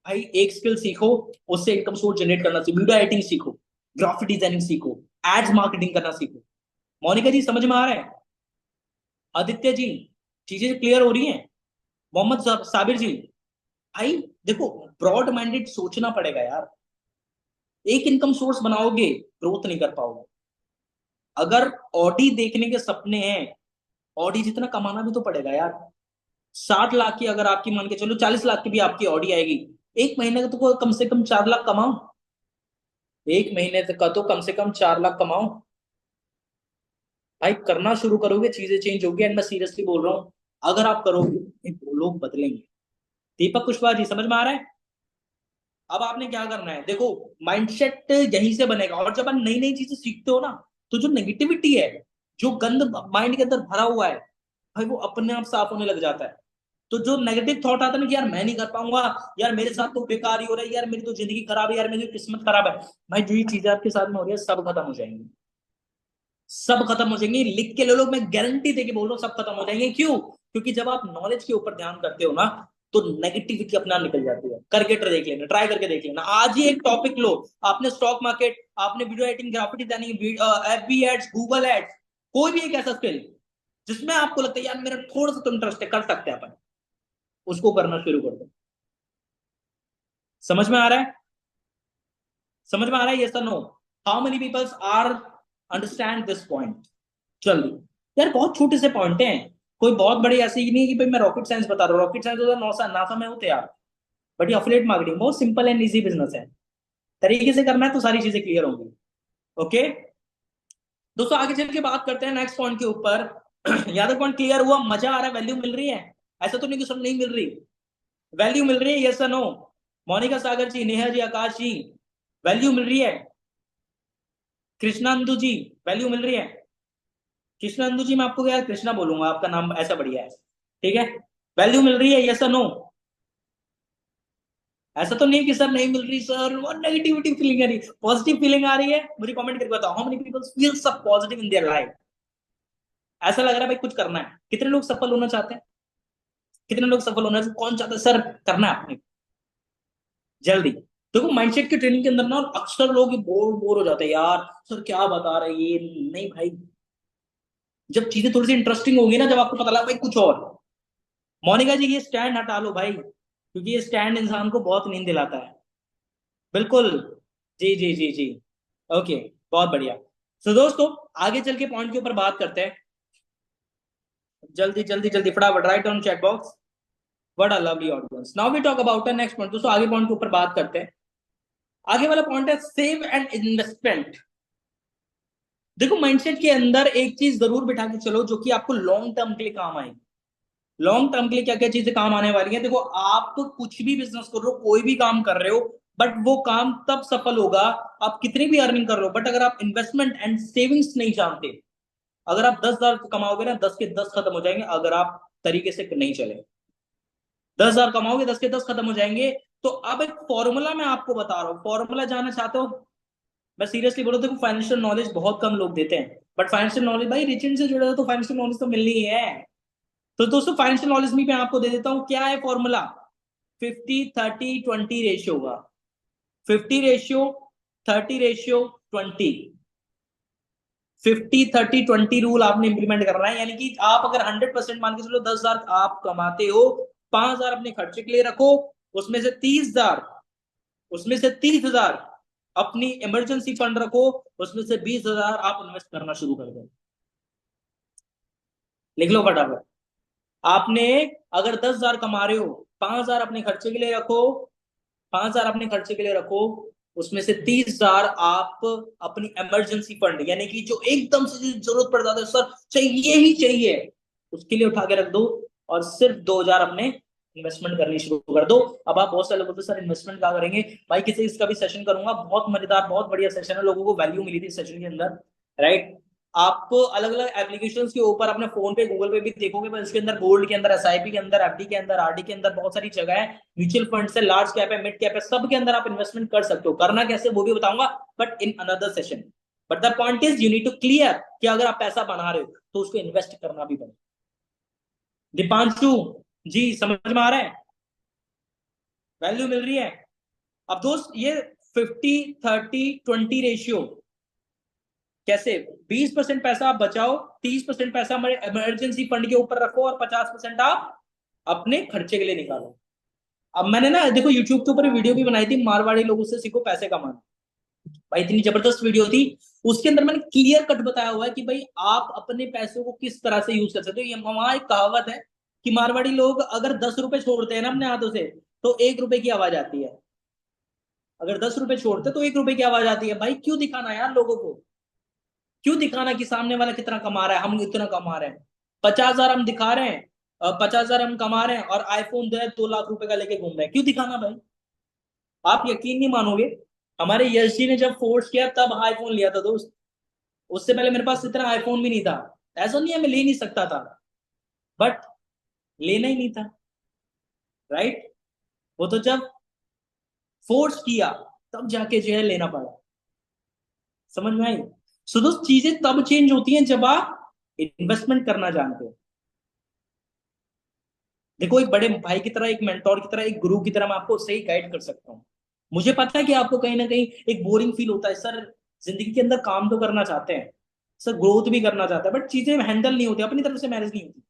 भाई एक स्किल सीखो, उससे इनकम सोर्स जनरेट करना सीखो, वीडियो एडिटिंग सीखो, ग्राफिक डिजाइनिंग सीखो, एड्स मार्केटिंग करना सीखो। मोनिका जी समझ में आ रहा है? आदित्य जी, चीजें क्लियर हो रही हैं? मोहम्मद साबिर जी, भाई देखो, ब्रॉड माइंडेड सोचना पड़ेगा यार। एक इनकम सोर्स बनाओगे, ग्रोथ नहीं कर पाओगे। अगर ऑडी देखने के सपने हैं, ऑडी जितना कमाना भी तो पड़ेगा यार। 60 लाख की अगर आपकी, मान के चलो 40 लाख की भी आपकी ऑडी आएगी, एक महीने का तो कम से कम 4 लाख कमाओ। एक महीने का तो कम से कम 4 लाख कमाओ। भाई करना शुरू करोगे, चीजें चेंज होगी, एंड मैं सीरियसली बोल रहा हूँ, अगर आप करोगे तो लोग बदलेंगे। दीपक कुशवाहा जी समझ में आ रहा है? अब आपने क्या करना है, देखो, माइंडसेट यहीं से बनेगा। और जब आप नई नई चीजें सीखते हो ना, तो जो नेगेटिविटी है, जो गंद माइंड के अंदर भरा हुआ है, भाई वो अपने आप साफ होने लग जाता है। तो जो नेगेटिव थॉट आता है ना कि यार मैं नहीं कर पाऊंगा, यार मेरे साथ तो बेकार ही हो रहा है, यार मेरी तो जिंदगी खराब है, यार मेरी किस्मत खराब है, भाई जो ये चीजें आपके साथ में हो रही है सब खत्म हो जाएंगी। सब खत्म हो जाएंगे, लिख के ले लो, मैं गारंटी दे के बोल रहा हूँ सब खत्म हो जाएंगे। क्यों? क्योंकि जब आप नॉलेज के ऊपर ध्यान करते हो ना, तो नेगेटिविटी अपना निकल जाती है। करके देख लेना, ट्राई करके देख लेना। आज ही एक टॉपिक लो, आपने स्टॉक मार्केट, आपने video editing, graphic designing, FB ads, Google ads, कोई भी एक ऐसा स्किल जिसमें आपको लगता है यार मेरा थोड़ा सा तो इंटरेस्ट है, कर सकते हैं अपन, उसको करना शुरू कर दो। समझ में आ रहा है? समझ में आ रहा है? यस और no? How many peoples are understand this point? जल्दी। यार बहुत छोटे से पॉइंट हैं, कोई बहुत बड़ी ऐसी ही नहीं है कि भाई मैं रॉकेट साइंस बता रहा हूँ। रॉकेट साइंस होता नासा, नासा में होते यार। बट ये अफिलिएट मार्केटिंग बहुत सिंपल एंड इजी बिजनेस है, तरीके से करना है तो सारी चीजें क्लियर होंगी। ओके दोस्तों, आगे चल के बात करते हैं नेक्स्ट पॉइंट के ऊपर। यादव पॉइंट क्लियर हुआ? मजा आ रहा है? वैल्यू मिल रही है? ऐसा तो नहीं कि सब नहीं मिल रही, वैल्यू मिल रही है? यस और नो? मोनिका सागर जी, नेहा जी, आकाश जी, वैल्यू मिल रही है? कृष्णांदु जी, वैल्यू मिल रही है? कृष्णांदु जी, मैं आपको यार कृष्णा बोलूंगा, आपका नाम ऐसा बढ़िया है, ठीक है? वैल्यू मिल रही है? यस और नो? ऐसा तो नहीं है कि सर नहीं मिल रही सर, और नेगेटिविटी फीलिंग आ रही, पॉजिटिव फीलिंग आ रही है? मुझे कमेंट करके बताओ, हाउ मेनी पीपल फील सब पॉजिटिव इन देयर लाइफ? ऐसा लग रहा है भाई कुछ करना है। कितने लोग सफल होना चाहते हैं? कितने लोग सफल होना चाहते? कौन चाहता है सर करना है अपने? जल्दी। देखो माइंडसेट की ट्रेनिंग के अंदर ना अक्सर लोग बोर बोर हो जाते हैं, यार सर क्या बता रहे हैं ये। नहीं भाई, जब चीजें थोड़ी सी इंटरेस्टिंग होगी ना, जब आपको पता लगा भाई कुछ और। मोनिका जी, ये स्टैंड हटा लो भाई, क्योंकि ये स्टैंड इंसान को बहुत नींद दिलाता है। बिल्कुल। जी जी जी जी। ओके, बहुत बढ़िया। तो दोस्तों, आगे चल के पॉइंट के ऊपर बात करते हैं। जल्दी जल्दी जल्दी फटाफट write on chat box. What a lovely audience. Now we talk about the next point. दोस्तों आगे पॉइंट के ऊपर बात करते हैं। आगे वाला पॉइंट है सेव एंड इन्वेस्टमेंट। देखो माइंडसेट के अंदर एक चीज जरूर बिठा के चलो जो कि आपको लॉन्ग टर्म के लिए काम आएगी। लॉन्ग टर्म के लिए क्या क्या चीजें काम आने वाली हैं? देखो, आप तो कुछ भी बिजनेस कर रहे हो, कोई भी काम कर रहे हो, बट वो काम तब सफल होगा, आप कितनी भी अर्निंग कर रहे हो, बट अगर आप इन्वेस्टमेंट एंड सेविंग्स नहीं जानते। अगर आप 10,000 कमाओगे ना, 10 के 10 खत्म हो जाएंगे अगर आप तरीके से नहीं चले। 10,000 कमाओगे, 10 के 10 खत्म हो जाएंगे। तो अब एक फॉर्मूला मैं आपको बता रहा हूँ, फॉर्मूला जानना चाहते हो? मैं सीरियसली बोल रहा हूँ, देखो फाइनेंशियल नॉलेज बहुत कम लोग देते हैं, बट फाइनेंशियल नॉलेज भाई रिचेंट से जुड़ा है, तो फाइनेंशियल नॉलेज तो मिलनी ही है। तो दोस्तों फाइनेंशियल नॉलेज में मैं आपको दे देता हूँ, क्या है फॉर्मूला? 50-30-20 रेशियो होगा। 50 रेशियो 30 रेशियो 20। 50-30-20 रूल आपने इंप्लीमेंट करना है, यानी कि आप अगर 100% मान के चलो, 10,000 आप कमाते हो, 5,000 अपने खर्चे के लिए रखो, उसमें से 30,000, उसमें से 30,000 अपनी इमरजेंसी फंड रखो, उसमें से 20,000 आप इन्वेस्ट करना शुरू कर दो। लिख लो फटाफट। आपने अगर 10,000 कमा रहे हो, 5,000 अपने खर्चे के लिए रखो, 5,000 अपने खर्चे के लिए रखो, उसमें से 30,000 आप अपनी इमरजेंसी फंड, यानी कि जो एकदम से जरूरत पड़ जाता है, सर चाहिए ही चाहिए, उसके लिए उठा के रख दो। और सिर्फ 2,000 अपने इन्वेस्टमेंट करनी शुरू कर दो। अब आप बहुत सारे लोग बोलते हैं, सर इन्वेस्टमेंट क्या करेंगे? भाई किसी इसका भी सेशन करूंगा, बहुत मजेदार बहुत बढ़िया सेशन है, लोगों को वैल्यू मिली थी सेशन के अंदर, राइट? आप अलग अलग एप्लीकेशंस के ऊपर अपने फोन पे गूगल पे भी देखोगे, पर इसके अंदर गोल्ड के अंदर, एसआईपी के अंदर, एफडी के अंदर, आरडी के अंदर बहुत सारी जगह है। म्यूचुअल फंड से लार्ज कैप है, मिड कैप है, सब के अंदर आप इन्वेस्टमेंट कर सकते हो। करना कैसे वो भी बताऊंगा, but in another session. But the point is you need to clear कि अगर आप पैसा बना रहे हो तो उसको इन्वेस्ट करना भी पड़ेगा। दीपांशु जी, समझ में आ रहा है? वैल्यू मिल रही है? अब दोस्त ये 50-30-20 रेशियो कैसे? 20% पैसा आप बचाओ, 30% पैसा हमारे इमरजेंसी फंड के ऊपर रखो, और 50% आप अपने खर्चे के लिए निकालो। अब मैंने ना देखो यूट्यूब के ऊपर वीडियो भी बनाई थी, मारवाड़ी लोगों से सीखो पैसे कमाना। भाई इतनी जबरदस्त वीडियो थी, उसके अंदर मैंने क्लियर कट बताया हुआ है कि भाई आप अपने पैसों को किस तरह से यूज कर सकते हो। ये वहां एक कहावत है कि मारवाड़ी लोग अगर 10 रुपए छोड़ते हैं ना अपने हाथों से, तो 1 रुपए की आवाज आती है। अगर 10 रुपए छोड़ते तो 1 रुपए की आवाज आती है। भाई क्यों दिखाना यार लोगों को? क्यों दिखाना कि सामने वाला कितना कमा रहा है, हम इतना कमा रहे हैं? 50,000 हम दिखा रहे हैं, 50,000 हम कमा रहे हैं, और आईफोन जो है 2 लाख रुपए का लेके घूम रहे हैं, क्यों दिखाना भाई? आप यकीन नहीं मानोगे, हमारे यश जी ने जब फोर्स किया तब आईफोन लिया था दोस्त। उससे पहले मेरे पास इतना आईफोन भी नहीं था। ऐसा नहीं है मैं ले नहीं सकता था, बट लेना ही नहीं था। राइट। वो तो जब फोर्स किया तब जाके जो है लेना पड़ा। समझ में आई? सो दोस्त चीजें तब चेंज होती हैं जब आप इन्वेस्टमेंट करना जानते हो। देखो एक बड़े भाई की तरह, एक मेंटोर की तरह, एक गुरु की तरह मैं आपको सही गाइड कर सकता हूँ। मुझे पता है कि आपको कहीं ना कहीं एक बोरिंग फील होता है सर, जिंदगी के अंदर काम तो करना चाहते हैं सर, ग्रोथ भी करना चाहता है, बट चीजें हैंडल नहीं होती, अपनी तरफ से मैनेज नहीं होती।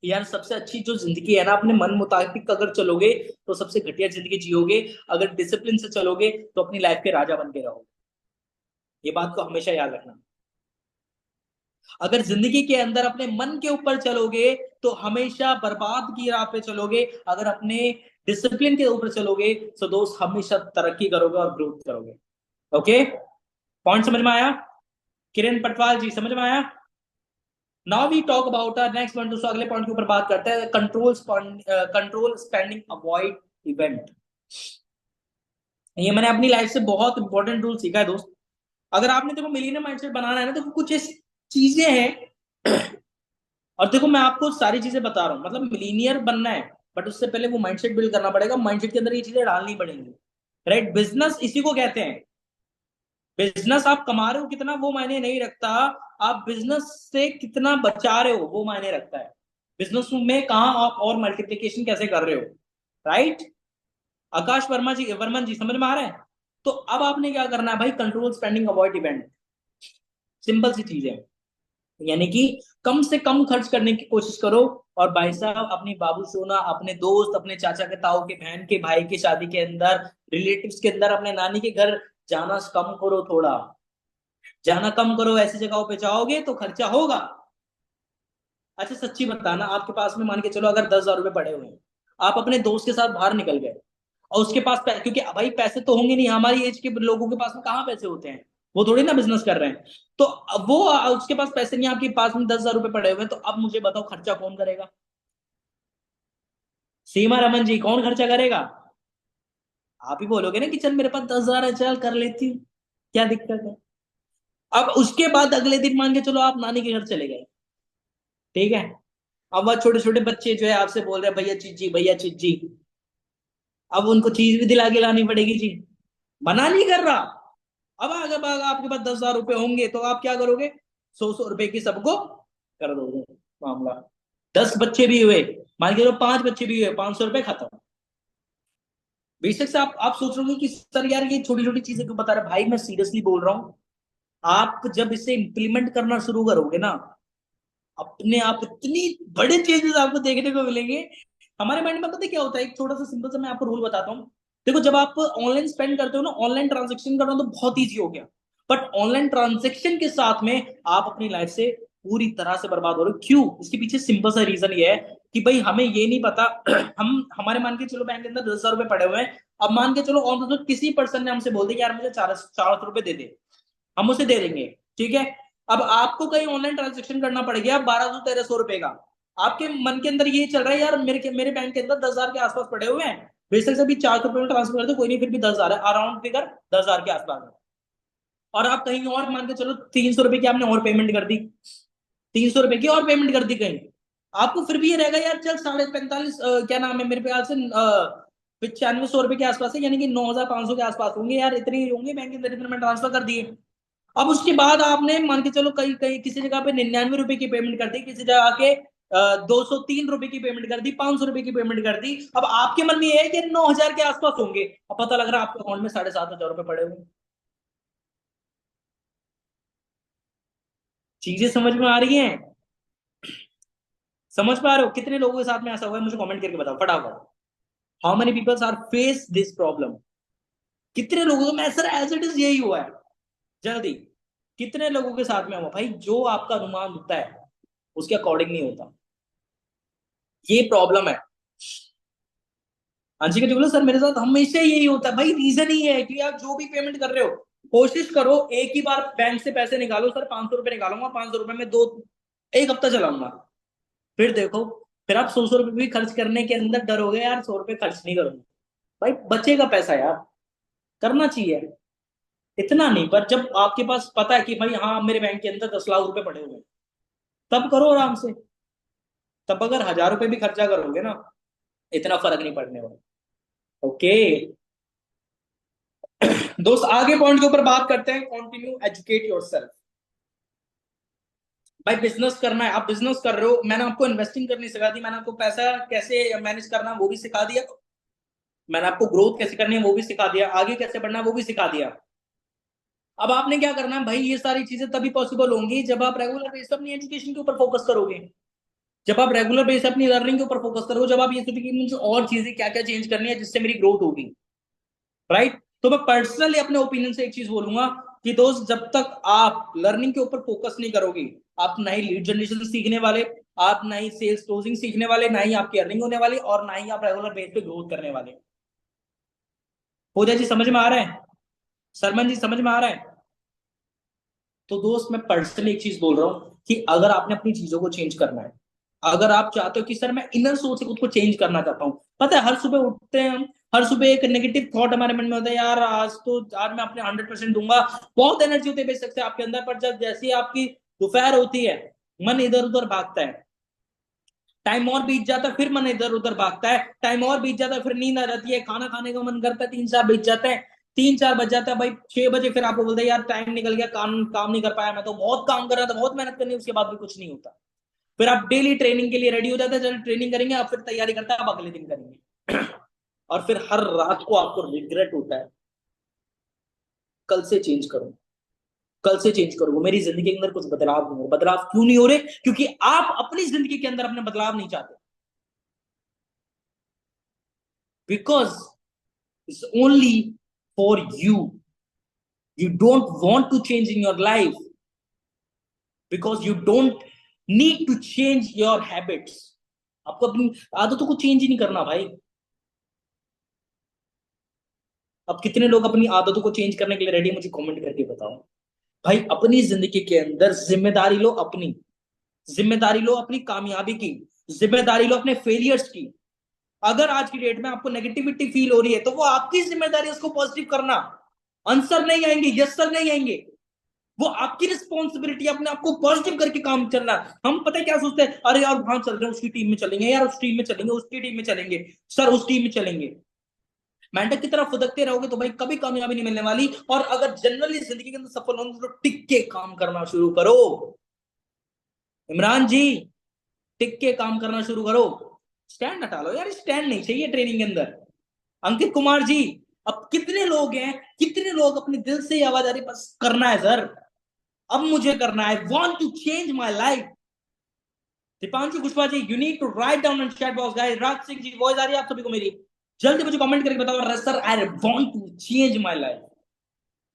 यार सबसे अच्छी जो जिंदगी है ना, अपने मन मुताबिक अगर चलोगे तो सबसे घटिया जिंदगी जियोगे। अगर डिसिप्लिन से चलोगे तो अपनी लाइफ के राजा बन के रहोगे। ये बात को हमेशा याद रखना। अगर जिंदगी के अंदर अपने मन के ऊपर चलोगे तो हमेशा बर्बाद की राह पे चलोगे। अगर अपने डिसिप्लिन के ऊपर चलोगे तो दोस्त हमेशा तरक्की करोगे और ग्रोथ करोगे। ओके, पॉइंट समझ में आया? किरण पटवाल जी समझ में आया? Now we talk about our next point. दोस्तों अगले पॉइंट के ऊपर बात करते हैं, कंट्रोल स्पेंडिंग, अवॉइड इवेंट। ये मैंने अपनी लाइफ से बहुत इंपॉर्टेंट रूल सीखा है दोस्त। अगर आपने देखो मिलियनर माइंडसेट बनाना है ना, तो कुछ ऐसी चीजें हैं और देखो मैं आपको सारी चीजें बता रहा हूँ, मतलब मिलीनियर बनना है, बट उससे पहले वो माइंडसेट बिल्ड करना पड़ेगा, माइंडसेट के अंदर ये चीजें डालनी पड़ेंगी। राइट, बिजनेस इसी को कहते हैं। बिजनेस आप कमा रहे हो कितना वो मायने नहीं रखता, आप बिजनेस से कितना बचा रहे हो वो मायने रखता है। बिजनेस में कहाँ आप और मल्टीप्लिकेशन कैसे कर रहे हो। राइट। आकाश वर्मा जी, वर्मन जी समझ में आ रहा है? तो अब आपने क्या करना है भाई, control spending avoid event. Simple सी चीज है, यानी कि कम से कम खर्च करने की कोशिश करो। और भाई साहब अपनी बाबू सोना, अपने दोस्त, अपने चाचा के ताऊ के बहन के भाई के शादी के अंदर, रिलेटिव्स के अंदर, अपने नानी के घर जाना कम करो, थोड़ा जाना कम करो। ऐसी जगहों पे जाओगे तो खर्चा होगा। अच्छा सच्ची बताना, आपके पास में मान के चलो अगर 10,000 रुपए पड़े हुए हैं, आप अपने दोस्त के साथ बाहर निकल गए और उसके पास क्योंकि भाई पैसे तो होंगे नहीं, हमारी एज के लोगों के पास में कहाँ पैसे होते हैं, वो थोड़ी ना बिजनेस कर रहे हैं। तो अब वो उसके पास पैसे नहीं, आपके पास में 10,000 रुपए पड़े हुए हैं, तो अब मुझे बताओ खर्चा कौन करेगा? सीमा रमन जी कौन खर्चा करेगा? आप ही बोलोगे ना कि चल मेरे पास 10,000 है, चल कर लेती हूँ, क्या दिक्कत है। अब उसके बाद अगले दिन मान के चलो आप नानी के घर चले गए, ठीक है। अब वह छोटे छोटे बच्चे जो है आपसे बोल रहे हैं भैया चीजी, भैया चीजी। अब उनको चीज भी दिला के लानी पड़ेगी जी, मना नहीं कर रहा। अब अगर आपके पास 10,000 रुपए होंगे तो आप क्या करोगे? 100 100 रुपए की सबको कर दोगे मामला। 10 बच्चे भी हुए, मान के चलो 5 बच्चे भी हुए, 500 रुपए खत्म। बेशक से आप सोच रहे होंगे कि सर यार ये छोटी छोटी चीजें क्यों बता रहे हैं? भाई मैं सीरियसली बोल रहा हूँ, आप जब इसे इंप्लीमेंट करना शुरू करोगे ना, अपने आप इतनी बड़े चेंजेस आपको देखने को मिलेंगे। हमारे माइंड में पता है क्या होता है, एक छोटा सा सिंपल सा मैं आपको रूल बताता हूँ। देखो जब आप ऑनलाइन स्पेंड करते हो ना, ऑनलाइन ट्रांजेक्शन करना तो बहुत ईजी हो गया, बट ऑनलाइन ट्रांजेक्शन के साथ में आप अपनी लाइफ से पूरी तरह से बर्बाद हो रहे हो। क्यों? इसके पीछे सिंपल सा रीजन ये है कि भाई हमें ये नहीं पता हम हमारे मान के चलो बैंक के अंदर 10,000 रुपए पड़े हुए हैं। अब मान के चलो ऑन द किसी पर्सन ने हमसे बोल दिया यार मुझे 400 रुपए दे दे, हम उसे दे देंगे, ठीक है। अब आपको कहीं ऑनलाइन ट्रांजेक्शन करना पड़ गया 1200 1300 रुपए का, आपके मन के अंदर ये चल रहा है यार मेरे बैंक के अंदर 10,000 के आसपास पड़े हुए हैं, बेशक से भी 400 रुपए में ट्रांसफर कर दो कोई नहीं, फिर भी 10,000 है, अराउंड फिगर 10,000 के आसपास है। और आप कहीं और मान के चलो 300 रुपए की आपने और पेमेंट कर दी, 300 रुपए की और पेमेंट कर दी कहीं, आपको फिर भी ये रहेगा यार चल 45,500 क्या नाम है मेरे ख्याल से 9500 रुपए के आसपास है, यानी कि 9,500 के आसपास होंगे यार, इतने ही होंगे बैंक के अंदर, इतने में ट्रांसफर कर दिए। अब उसके बाद आपने मान के चलो कहीं कहीं किसी जगह पे 99 रुपए की पेमेंट कर दी, किसी जगह के 203 रुपए की पेमेंट कर दी, 500 रुपए की पेमेंट कर दी। अब आपके मन में ये है कि 9,000 के आसपास होंगे, अब पता लग रहा है आपके अकाउंट में 7,500 रुपए पड़े हुए। चीजें समझ में आ रही हैं? समझ पा रहे हो? कितने लोगों के साथ में ऐसा हुआ है मुझे कमेंट करके बताओ फटाफट। How many peoples are face this problem? कितने लोगों में सर एज इट इज यही हुआ है? जल्दी, कितने लोगों के साथ में हुआ भाई? जो आपका अनुमान होता है उसके अकॉर्डिंग नहीं होता, ये प्रॉब्लम है। हाँ जी, बोलो सर मेरे साथ हमेशा यही होता है भाई, रीजन ही है कि आप जो भी पेमेंट कर रहे हो कोशिश करो एक ही बार बैंक से पैसे निकालो, सर 500 रुपए निकालूंगा, 500 रुपए में दो एक हफ्ता चलाऊंगा, फिर देखो, फिर आप 100 100 रुपए भी खर्च करने के अंदर डरोगे यार, 100 रुपए खर्च नहीं करूंगा। भाई बचेगा पैसा यार, करना चाहिए, इतना नहीं, पर जब आपके पास पता है कि भाई हाँ मेरे बैंक के अंदर 10 लाख रुपए पड़े हुए हैं, तब करो आराम से। तब अगर 1,000 रुपए भी खर्चा करोगे ना, इतना फर्क नहीं पड़ने वाला। ओके दोस्त, आगे पॉइंट के ऊपर बात करते हैं। Continue educate yourself. भाई बिजनेस करना है, आप बिजनेस कर रहे हो, मैंने आपको इन्वेस्टिंग करनी सिखा दी, मैंने आपको पैसा कैसे मैनेज करना है वो भी सिखा दिया, मैंने आपको ग्रोथ कैसे करनी है वो भी सिखा दिया, आगे कैसे बढ़ना है वो भी सिखा दिया। अब आपने क्या करना है भाई, ये सारी चीजें तभी पॉसिबल होंगी जब आप रेगुलर बेस अपनी एजुकेशन के ऊपर फोकस करोगे, जब आप रेगुलर बेस अपनी लर्निंग के ऊपर फोकस करोगे, जब आप ये सोचोगे कि मुझे और चीजें क्या क्या चेंज करनी है जिससे मेरी ग्रोथ होगी। राइट। तो मैं पर्सनली अपने ओपिनियन से एक चीज बोलूंगा कि दोस्त, जब तक आप लर्निंग के ऊपर फोकस नहीं करोगे, आप ना ही लीड जनरेशन सीखने वाले, आप ना ही सेल्स क्लोजिंग सीखने वाले, ना ही आपकी अर्निंग होने वाली, और ना ही आप रेगुलर बेस पे ग्रोथ करने वाले। पूजा जी समझ में आ रहा है? सरमन जी समझ में आ रहा है? तो दोस्त, मैं पर्सनली एक चीज बोल रहा हूं कि अगर आपने अपनी चीजों को चेंज करना है, अगर आप चाहते हो कि सर मैं इनर सोच से खुद को चेंज करना चाहता हूं, पता है हर सुबह उठते हैं हम, हर सुबह एक नेगेटिव थॉट हमारे मन में होता है, यार आज मैं अपने 100% दूंगा, बहुत एनर्जी होती है बेशक से आपके अंदर, पर जब जैसी आपकी दोपहर होती है, मन इधर उधर भागता है, टाइम और बीत जाता है, फिर मन इधर उधर भागता है, टाइम और बीत जाता है, फिर नींद आ जाती है, खाना खाने का मन करता है, 3 4 बीत जाते हैं, 3 4 बज जाता है भाई, 6 बजे फिर आपको बोलते हैं यार टाइम निकल गया, काम काम नहीं कर पाया, मैं तो बहुत काम कर रहा था, बहुत मेहनत करनी है, उसके बाद भी कुछ नहीं होता। फिर आप डेली ट्रेनिंग के लिए रेडी हो जाते हैं, चलो ट्रेनिंग करेंगे, आप फिर तैयारी करते हैं, आप अगले दिन करेंगे और फिर हर रात को आपको रिग्रेट होता है, कल से चेंज करूं, कल से चेंज करूंगा, मेरी जिंदगी के अंदर कुछ बदलाव नहीं हो, बदलाव क्यों नहीं हो रहे? क्योंकि आप अपनी जिंदगी के अंदर अपने बदलाव नहीं चाहते, because it's only for you don't want to change in your life because you don't need to change your habits। आपको अपनी आदतों को चेंज ही नहीं करना भाई। अब कितने लोग अपनी आदतों को चेंज करने के लिए रेडी, मुझे कमेंट करके बताओ। भाई अपनी जिंदगी के अंदर जिम्मेदारी लो, अपनी जिम्मेदारी लो, अपनी कामयाबी की जिम्मेदारी लो, अपने फेलियर्स की। अगर आज की डेट में आपको नेगेटिविटी फील हो रही है तो वो आपकी जिम्मेदारी है उसको पॉजिटिव करना। आंसर नहीं आएंगे, यस सर नहीं आएंगे, वो आपकी रिस्पॉन्सिबिलिटी, अपने आपको पॉजिटिव करके काम चलना। हम पता है क्या सोचते हैं, अरे यार वहां चल रहे हैं, उसकी टीम में चलेंगे, यार उस टीम में चलेंगे, उसकी टीम में चलेंगे, सर उस टीम में चलेंगे। मेंढक की तरह फुदकते रहोगे तो भाई कभी कामयाबी नहीं मिलने वाली। और अगर जनरली जिंदगी के अंदर सफल होना तो टिक के काम करना शुरू करो। इमरान जी, टिक के काम करना शुरू करो। स्टैंड हटा लो यार, स्टैंड नहीं चाहिए ट्रेनिंग के अंदर। अंकित कुमार जी, अब कितने लोग हैं, कितने लोग अपने दिल से आवाज आ रही बस करना है सर, अब मुझे करना है, want to change my life. Deepanshu Kushwaha ji, you need to write down in chat box guys. Raj Singh ji, voice आ रही है आप सभी को मेरी? जल्दी मुझे कमेंट करके बताओ sir, I want to change my life.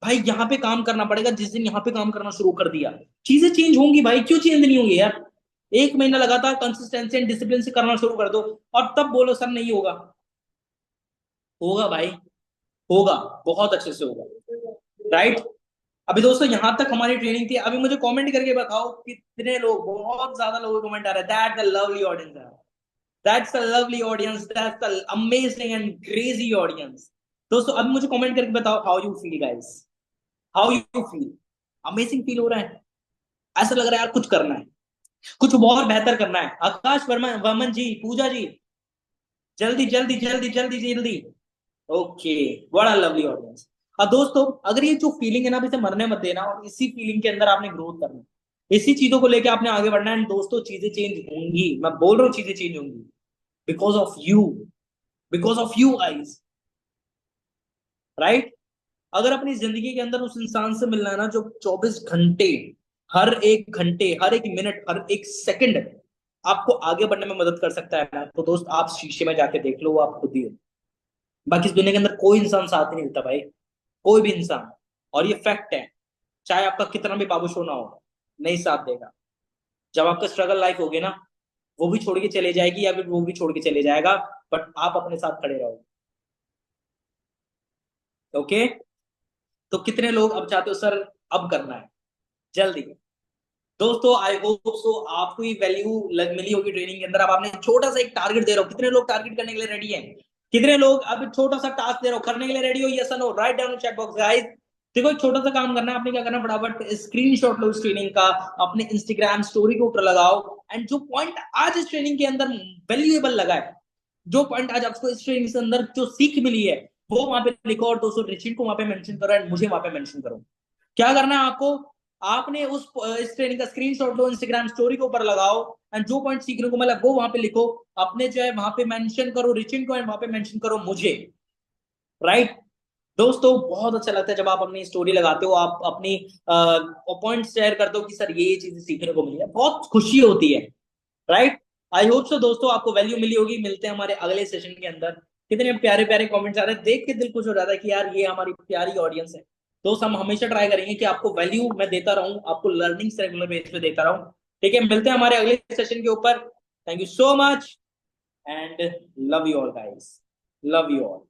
भाई यहाँ पे काम करना पड़ेगा, जिस दिन यहाँ पे काम करना शुरू कर दिया चीजें चेंज होंगी भाई, क्यों चेंज नहीं होंगी यार? 1 महीना लगातार कंसिस्टेंसी एंड डिसिप्लिन से करना शुरू कर दो, और तब बोलो सर नहीं होगा। होगा भाई, होगा, बहुत अच्छे से होगा। राइट। अभी दोस्तों यहां तक हमारी ट्रेनिंग थी, अभी मुझे कमेंट करके बताओ कितने लोग, बहुत ज्यादा लोगों को कमेंट आ रहा है, that's a lovely audience, that's a lovely audience, that's a amazing and crazy audience. दोस्तों अभी मुझे कमेंट करके बताओ how you feel guys, how you feel? Amazing feel हो रहा है? ऐसा लग रहा है यार कुछ करना है, कुछ और बेहतर करना है? आकाश वर्मा, वर्मन जी, पूजा जी, जल्दी जल्दी जल्दी जल्दी जल्दी। ओके, बड़ा लवली ऑडियंस। अब दोस्तों अगर ये जो फीलिंग है ना, अभी से मरने मत देना, और इसी फीलिंग के अंदर आपने ग्रोथ करना है, इसी चीजों को लेके आपने आगे बढ़ना है। दोस्तों चीजें चेंज होंगी, मैं बोल रहा हूँ चीजें चेंज होंगी, because of you, because of you guys. Right. अगर अपनी जिंदगी के अंदर उस इंसान से मिलना है ना जो 24 घंटे, हर एक घंटे, हर एक मिनट, हर एक सेकंड आपको आगे बढ़ने में मदद कर सकता है ना, तो दोस्त आप शीशे में जाके देख लो, वो आप खुद ही हो। बाकी इस दुनिया के अंदर कोई इंसान साथ नहीं देता भाई, कोई भी इंसान। और ये फैक्ट है, चाहे आपका कितना भी बाबू सोना हो, नहीं साथ देगा। जब आपका स्ट्रगल लाइफ होगी ना, वो भी छोड़ के चले जाएगी या फिर वो भी छोड़ के चले जाएगा, बट आप अपने साथ खड़े रहोगे। ओके। तो कितने लोग अब चाहते हो सर अब करना है जल्दी? दोस्तों आई होप सो आपको ये वैल्यू मिली होगी ट्रेनिंग के अंदर। अब आपने छोटा सा एक टारगेट दे रहा हो, कितने लोग टारगेट करने के लिए रेडी हैं? कितने लोग अब छोटा सा टास्क दे रहा हो करने के लिए रेडी हो? यस और no, write down chat box guys. देखो एक छोटा सा काम करना है, आपने क्या करना है, फटाफट स्क्रीनशॉट लो इस ट्रेनिंग का, अपने इंस्टाग्राम स्टोरी के ऊपर लगाओ, एंड जो पॉइंट आज इस ट्रेनिंग के अंदर वैल्यूएबल लगा है जो पॉइंट आज आपको इस ट्रेनिंग के अंदर जो सीख मिली है वो वहां पे लिखो, और दोस्तों रिचिन को वहां पे मेंशन करो एंड मुझे वहां पे मेंशन करो। क्या करना है आपको, आपने उस इस ट्रेनिंग का स्क्रीनशॉट लो, इंस्टाग्राम स्टोरी के ऊपर लगाओ एंड जो पॉइंट सीखने को मिला वो वहां पे लिखो, अपने जो है वहां पे मेंशन करो रिचिन को एंड वहां पे मेंशन करो मुझे, राइट। दोस्तों बहुत अच्छा लगता है जब आप अपनी स्टोरी लगाते हो, आप अपनी पॉइंट शेयर करते हो कि सर ये चीजें सीखने को मिली है, बहुत खुशी होती है, राइट। आई होप सो दोस्तों आपको वैल्यू मिली होगी। मिलते हैं हमारे अगले सेशन के अंदर। कितने प्यारे प्यारे कमेंट्स आ रहे हैं, देख के दिल खुश हो जाता है कि यार ये हमारी प्यारी ऑडियंस है। दोस्त हम हमेशा ट्राई करेंगे कि आपको वैल्यू मैं देता रहूं, आपको लर्निंग्स रेगुलर बेस पे देता रहूं। ठीक है, मिलते हैं हमारे अगले सेशन के ऊपर। Thank you so much and love you all guys, love you all.